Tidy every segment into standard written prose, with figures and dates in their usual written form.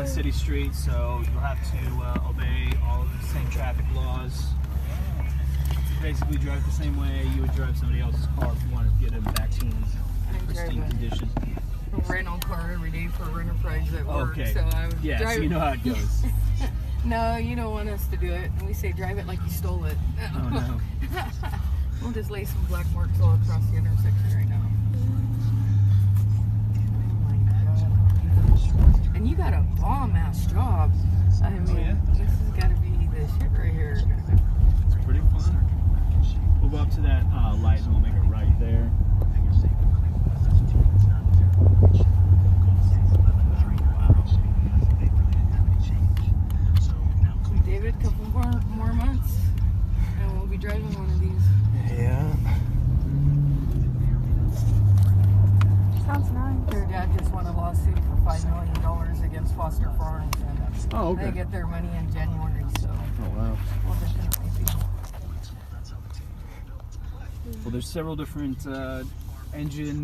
on city streets, so you'll have to obey all of the same traffic laws. Basically drive the same way you would drive somebody else's car if you wanted to get him back to pristine condition. A rental car every day for Enterprise at work. Okay. So I would yeah, drive so you know how it goes. No, you don't want us to do it. And we say drive it like you stole it. Oh no. We'll just lay some black marks all across the intersection right now. Oh my god. And you got a bomb ass job. I mean, this has got to be the shit right here. It's pretty fun. We'll go up to that light and we'll make a right there. David, a couple more months and we'll be driving one of these. Yeah. Sounds nice. Their dad just won a lawsuit for $5 million against Foster Farms, and they get their money in January, so wow. We'll definitely be. Well, there's several different engine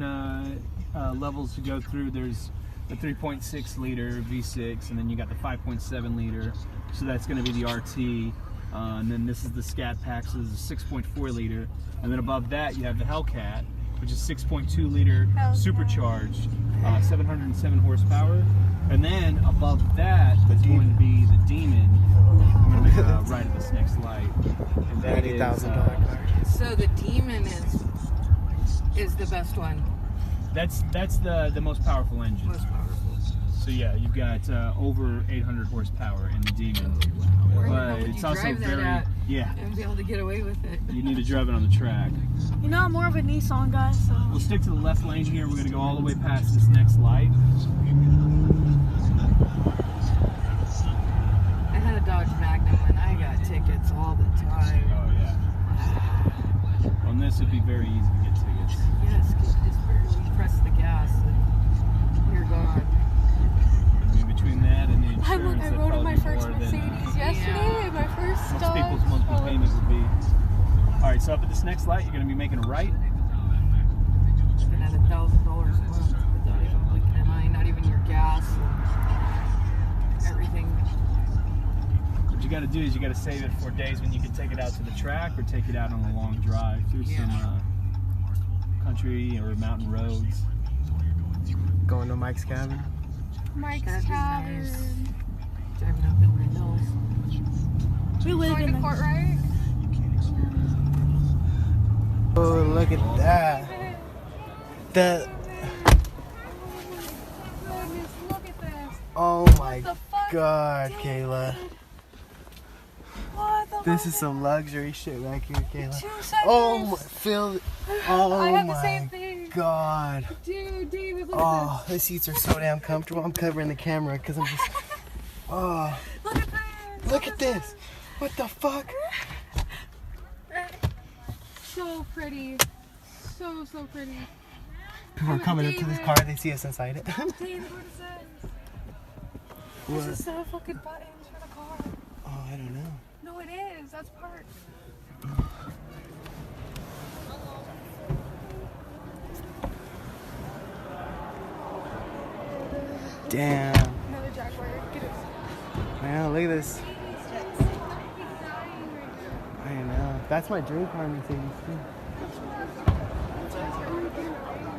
levels to go through. There's the 3.6 liter V6, and then you got the 5.7 liter. So that's going to be the RT. And then this is the scat pack, so this is 6.4 liter. And then above that, you have the Hellcat, which is 6.2 liter supercharged, 707 horsepower. And then above that is going to be the Demon. I'm going to make a right at this next light. And that is $90,000 car. So the Demon is the best one. That's the most powerful engine. Most powerful. So yeah, you've got over 800 horsepower in the Demon. But it's also very and be able to get away with it. You need to drive it on the track. You know, I'm more of a Nissan guy, so We'll stick to the left lane here. We're gonna go all the way past this next light. I had a Dodge Magnum and I got tickets all the time. Oh yeah. On this, it'd be very easy to get tickets. Yes, because you just barely press the gas and you're gone. Between that and the insurance, I rode in my first Mercedes yesterday. My first most stop. people's monthly payment would be. All right, so up at this next light, you're going to be making a right. Looking at $1,000 a month without even blinking an eye, not even your gas, and everything. What you got to do is you got to save it for days when you can take it out to the track or take it out on a long drive through some country or mountain roads. Going to Mike's cabin. Mike's That'd be Tavern. nice. Driving up in the hills. We live in the court, right? Oh, look at that. Goodness, look at this. Oh my The fuck, god, dude? Kayla. What the This fuck? is some luxury shit back here, Kayla. 2 seconds. Oh my, Phil. Oh I have my the same thing. god. Dude, David, look Oh, the seats are so damn comfortable. I'm covering the camera because I'm just. Oh, at this. Look at this. look at this. What the fuck? So pretty. So pretty. People are coming up to this car. They see us inside it. David, what is this? What? There's a set of fucking buttons for the car. Oh, I don't know. No, it is. That's part. Damn. Another Jaguar. Get it. Man, look at this. I know. That's my dream car, Mercedes, too.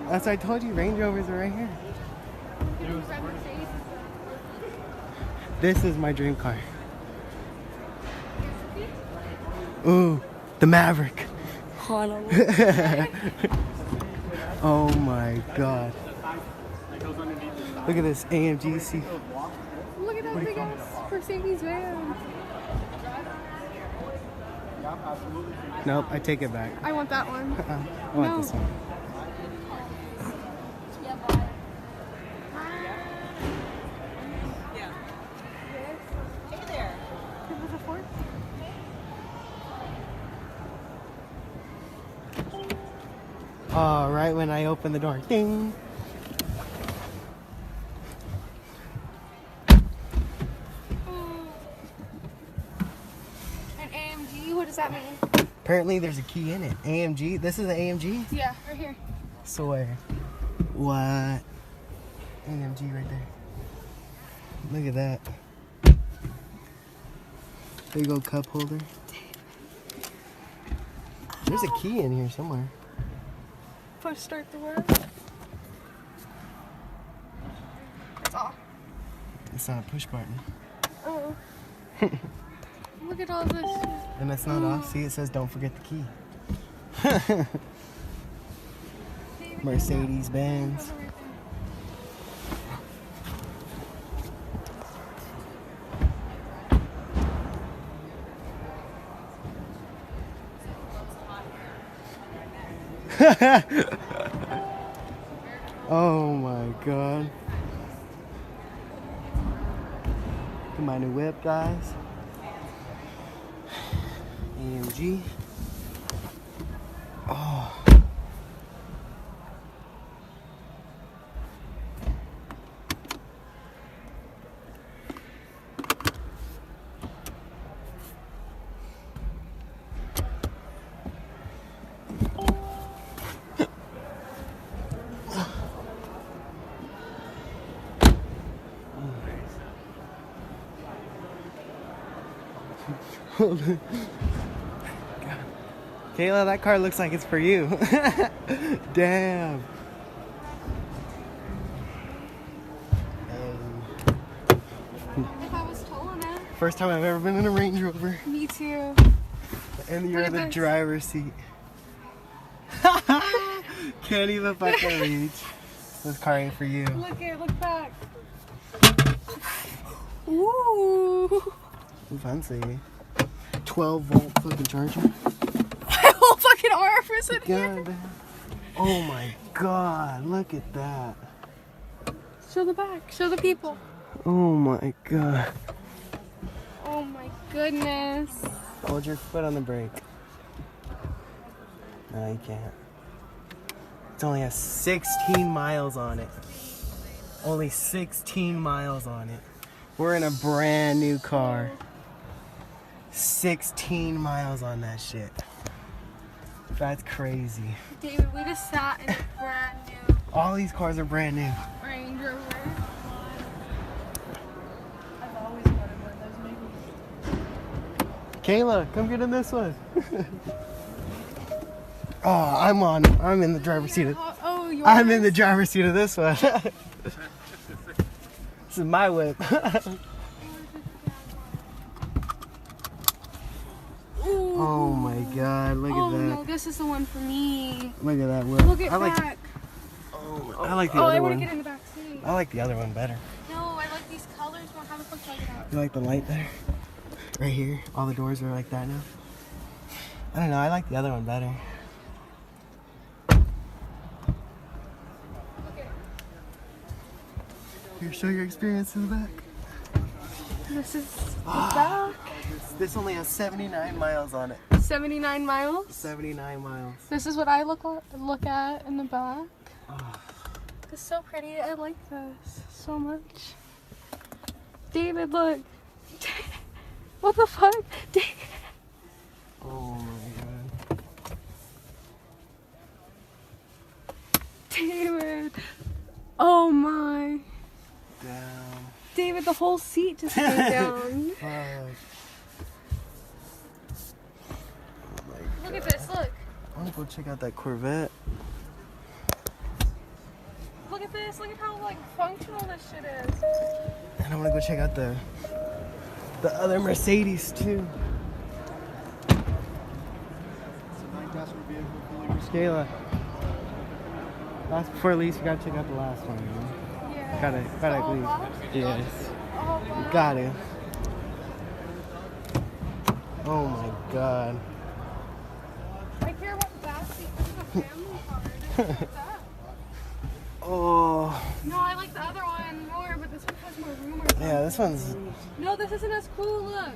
That's what I told you. Range Rovers are right here. This is my dream car. Ooh, the Maverick. Oh my god. Look at this AMG seat. Look at that big ass Mercedes van. Nope, I take it back. I want that one. I want No. this one. Oh, right when I open the door. Ding! An AMG, what does that mean? Apparently there's a key in it. AMG? This is an AMG? Yeah, right here. Swear. What? AMG right there. Look at that. There you go, cup holder. There's a key in here somewhere. Push start the work. It's off. It's not a push button. Oh. Look at all this shit. And it's not off. See, it says don't forget the key. Mercedes Benz. Oh my god. Look at my new whip, guys. AMG. Oh. Kayla, that car looks like it's for you. Damn. If I was tall enough. First time I've ever been in a Range Rover. Me too. And you're in the driver's seat. Can't even fucking reach. This car ain't for you. Look back. Ooh. Fancy. 12-volt fucking charger. My whole fucking arm is in here. God damn. Oh my god, look at that. Show the back. Show the people. Oh my god. Oh my goodness. Hold your foot on the brake. No, you can't. It only has 16 miles on it. Only 16 miles on it. We're in a brand new car. 16 miles on that shit. That's crazy. David, we just sat in a brand new All these cars are brand new. Range Rover. I've always wanted one of those movies. Kayla, come get in this one. Oh, I'm in the driver's seat. Oh, yours? I'm in the driver's seat of this one. This is my whip. Oh my god, look Oh at that. no, this is the one for me. Look at that whip. Look at I like, back. I like the Oh, other I want to one. get in the back seat. I like the other one better. No, I like these colors. Well, how the fuck do I get out? You like the light there? Right here. All the doors are like that now. I don't know, I like the other one better. Here, show your experience in the back. This is the back. This only has 79 miles on it. 79 miles. 79 miles. This is what I look at in the back. It's so pretty. I like this so much. David, look. What the fuck? Oh my god. David. Oh my. Damn. David, the whole seat just came down. Fuck. Look at this, look. I wanna go check out that Corvette. Look at this, look at how like functional this shit is. And I wanna go check out the other Mercedes too. Kayla. Last before lease, you gotta check out the last one, man. Yeah. Gotta all leave. black? Yes. Oh, wow. You got it. Oh my god. I care about the back seat. This is a family car. This is like that. Oh. No, I like the other one more, but this one has more room or something. Yeah, this one's. No, this isn't as cool. Look.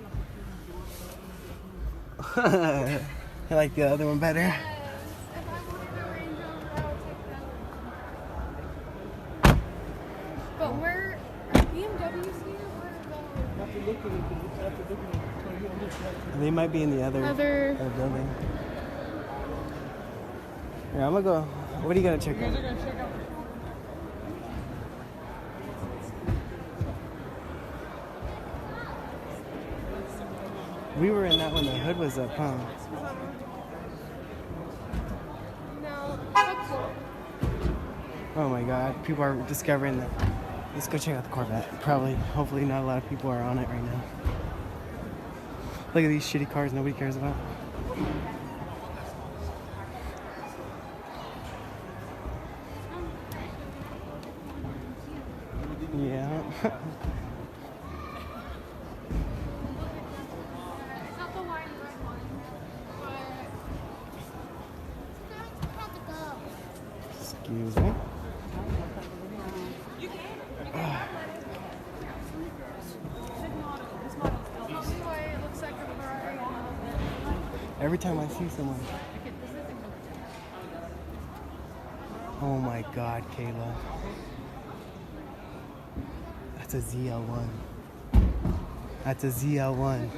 I like the other one better. Yes. If I wanted a Range Rover, I would take that one. But where are BMWs here? Where are They might be in the other Other- building. Yeah, I'm gonna go. What are you gonna check out? We were in that when the hood was up, huh? No, expo. Oh my god, people are discovering that. Let's go check out the Corvette. Probably, hopefully not a lot of people are on it right now. Look at these shitty cars nobody cares about. Yeah. It's not the wine red one, but Excuse me. it looks like a Ferrari. Every time I see someone. Oh my god, Kayla. That's a ZL1. That's a ZL1.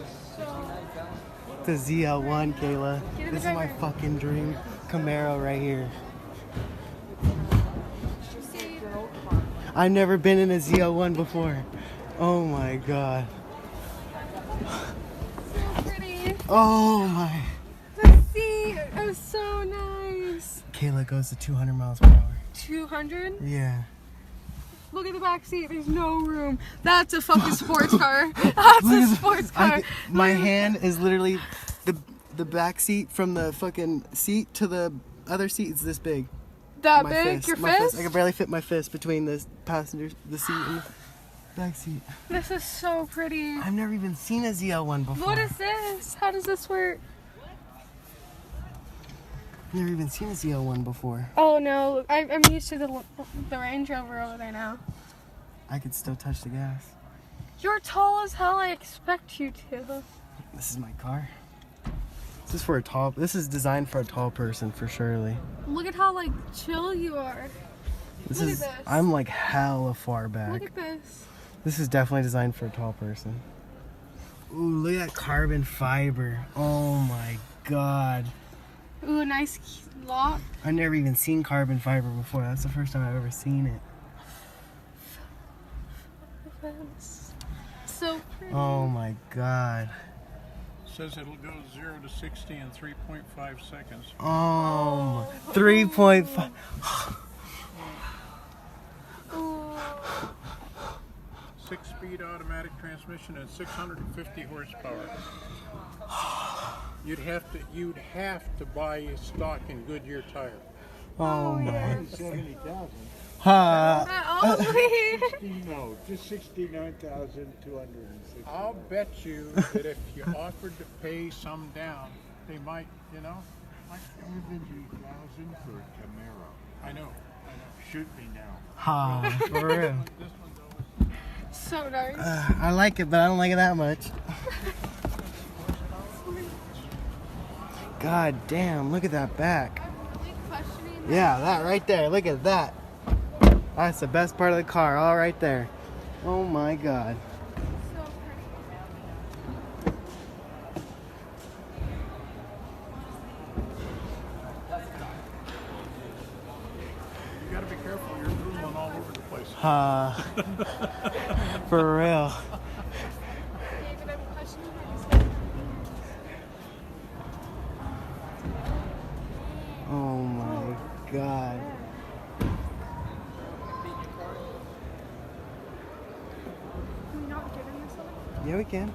It's a ZL1, Kayla. This is my fucking dream Camaro right here. I've never been in a ZL1 before. Oh my god. So pretty. Oh my. The seat is so nice. Kayla goes to 200 miles per hour. 200? Yeah. Look at the back seat. There's no room. That's a fucking sports car. That's a sports car. My hand is literally the back seat from the fucking seat to the other seat is this big. That My big? Your my fist? I can barely fit my fist between the passenger, the seat, and the back seat. This is so pretty. I've never even seen a ZL1 before. What is this? How does this work? I've never even seen a ZL1 before. Oh no, I'm used to the Range Rover over there now. I could still touch the gas. You're tall as hell. I expect you to. This is my car. This is designed for a tall person for surely. Look at how like chill you are. Look at this. I'm like hella far back. Look at this. This is definitely designed for a tall person. Ooh, look at that carbon fiber. Oh my god. Ooh, nice lock. I've never even seen carbon fiber before. That's the first time I've ever seen it. So pretty. Oh my god. Says it'll go 0 to 60 in 3.5 seconds. Oh, 3.5. Ooh. 6-speed automatic transmission and 650 horsepower. You'd have to buy a stock in Goodyear tire. Oh my. 70,000. No, Just 69,260. I'll bet you that if you offered to pay some down, they might, you know. 70,000 for a Camaro. I know. Shoot me now. Ha, for real. This one's always So nice. I like it, but I don't like it that much. God damn, look at that back. I'm really questioning. Yeah, that right there. Look at that. That's the best part of the car, all right there. Oh my god. So pretty. You gotta be careful, you're drooling all over the place. For real. David, I'm questioning my decision. Oh my god. Can we not get in this one? Yeah, we can.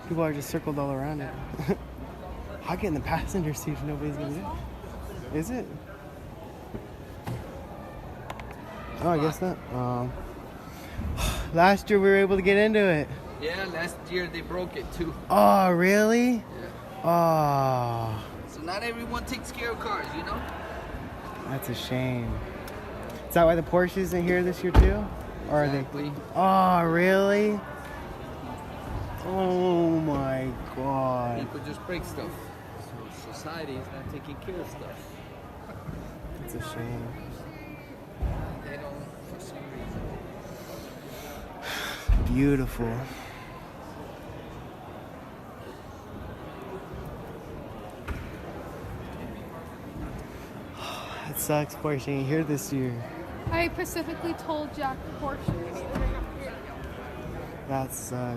People are just circled all around it. I'll get in the passenger seat if nobody's gonna do it. Is it? Oh, I guess not. Last year we were able to get into it. Yeah, last year they broke it too. Oh, really? Yeah. Oh, So not everyone takes care of cars, you know? that's a shame. Is that why the Porsche isn't here this year too? Or are they? Exactly. Oh, really? Oh my god. People just break stuff. So society is not taking care of stuff. It's a shame. They don't for some reason. Beautiful. It sucks Porsche ain't here this year. I specifically told Jack Porsche. That sucks.